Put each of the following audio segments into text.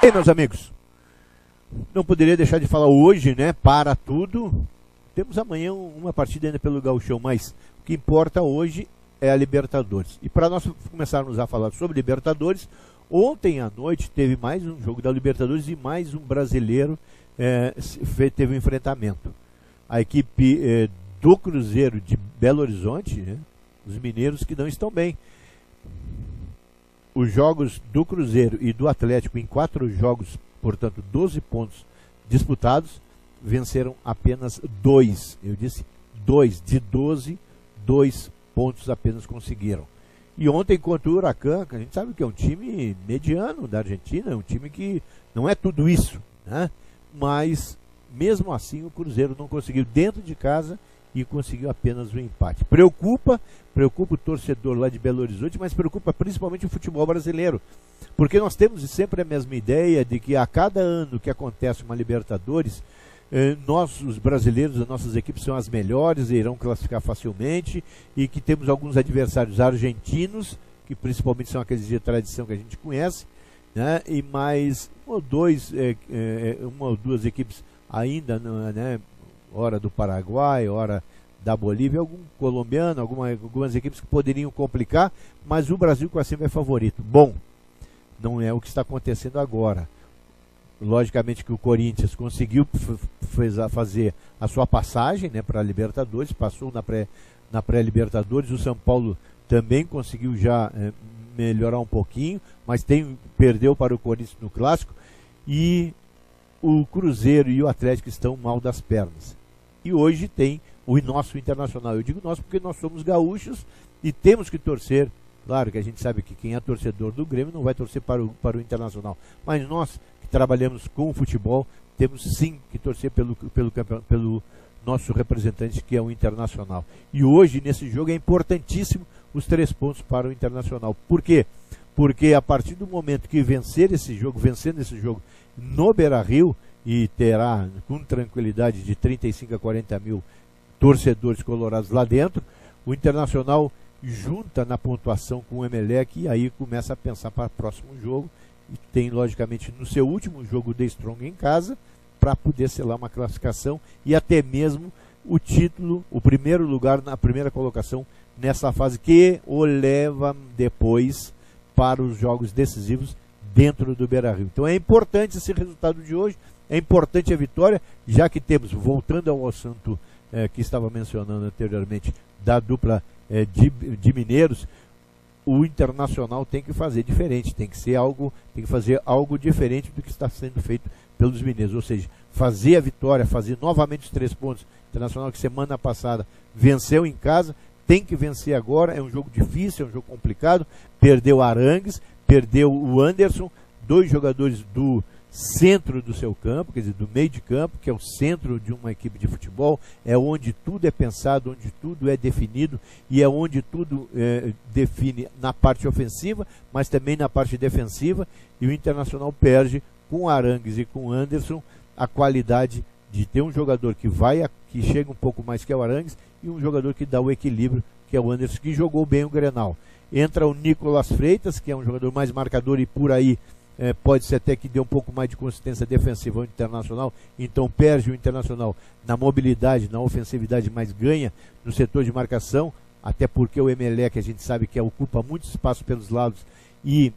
E aí, meus amigos, não poderia deixar de falar hoje, né, para tudo. Temos amanhã uma partida ainda pelo Gauchão, mas o que importa hoje é a Libertadores. E para nós começarmos a falar sobre Libertadores, ontem à noite teve mais um jogo da Libertadores e mais um brasileiro teve um enfrentamento. A equipe do Cruzeiro de Belo Horizonte, né, os mineiros que não estão bem. Os jogos do Cruzeiro e do Atlético em 4 jogos, portanto 12 pontos disputados, venceram apenas 2. Eu disse 2, de 12, 2 pontos apenas conseguiram. E ontem contra o Huracan, a gente sabe que é um time mediano da Argentina, é um time que não é tudo isso, né? Mas mesmo assim o Cruzeiro não conseguiu dentro de casa e conseguiu apenas um empate. Preocupa o torcedor lá de Belo Horizonte, mas preocupa principalmente o futebol brasileiro. Porque nós temos sempre a mesma ideia de que a cada ano que acontece uma Libertadores, nós, os brasileiros, as nossas equipes são as melhores e irão classificar facilmente, e que temos alguns adversários argentinos, que principalmente são aqueles de tradição que a gente conhece, né? E mais uma ou duas equipes ainda, né? Hora do Paraguai, hora da Bolívia, algum colombiano, algumas equipes que poderiam complicar, mas o Brasil quase sempre é favorito. Bom, não é o que está acontecendo agora. Logicamente que o Corinthians conseguiu fazer a sua passagem, né, para a Libertadores, passou na pré-Libertadores. O São Paulo também conseguiu já melhorar um pouquinho, mas perdeu para o Corinthians no Clássico, e o Cruzeiro e o Atlético estão mal das pernas. E hoje tem o nosso Internacional. Eu digo nosso porque nós somos gaúchos e temos que torcer. Claro que a gente sabe que quem é torcedor do Grêmio não vai torcer para o Internacional, mas nós que trabalhamos com o futebol temos sim que torcer pelo nosso representante, que é o Internacional. E hoje nesse jogo é importantíssimo os 3 pontos para o Internacional. Por quê? Porque a partir do momento que vencendo esse jogo no Beira-Rio, e terá com tranquilidade de 35 a 40 mil torcedores colorados lá dentro, o Internacional junta na pontuação com o Emelec e aí começa a pensar para o próximo jogo, e tem logicamente no seu último jogo The Strong em casa, para poder selar uma classificação e até mesmo o título, o primeiro lugar na primeira colocação nessa fase, que o leva depois para os jogos decisivos dentro do Beira-Rio. Então é importante esse resultado de hoje, é importante a vitória, já que temos, voltando ao assunto que estava mencionando anteriormente, da dupla de mineiros, o Internacional tem que fazer diferente, tem que fazer algo diferente do que está sendo feito pelos mineiros, ou seja, fazer a vitória, fazer novamente os 3 pontos. O Internacional, que semana passada venceu em casa, tem que vencer agora. É um jogo difícil, é um jogo complicado. Perdeu Arangues, perdeu o Anderson, 2 jogadores do centro do seu campo, quer dizer, do meio de campo, que é o centro de uma equipe de futebol, é onde tudo é pensado, onde tudo é definido, e é onde tudo define na parte ofensiva, mas também na parte defensiva. E o Internacional perde com o Arangues e com o Anderson a qualidade de ter um jogador que chega um pouco mais, que é o Arangues, e um jogador que dá o equilíbrio, que é o Anderson, que jogou bem o Grenal. Entra o Nicolas Freitas, que é um jogador mais marcador, e por aí pode ser até que dê um pouco mais de consistência defensiva ao Internacional. Então perde o Internacional na mobilidade, na ofensividade, mas ganha no setor de marcação, até porque o Emelec, a gente sabe que ocupa muito espaço pelos lados e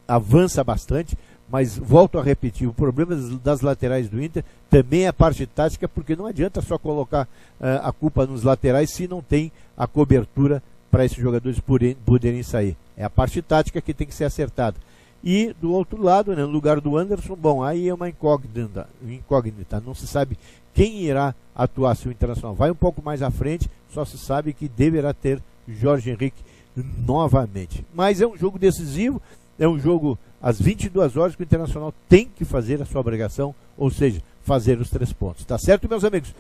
avança bastante. Mas volto a repetir, o problema das laterais do Inter também é a parte tática, porque não adianta só colocar a culpa nos laterais se não tem a cobertura para esses jogadores poderem sair. É a parte tática que tem que ser acertada. E do outro lado, né, no lugar do Anderson, bom, aí é uma incógnita, não se sabe quem irá atuar. Se o Internacional vai um pouco mais à frente, só se sabe que deverá ter Jorge Henrique novamente. Mas é um jogo decisivo, é um jogo às 22 horas que o Internacional tem que fazer a sua obrigação, ou seja, fazer os 3 pontos. Tá certo, meus amigos?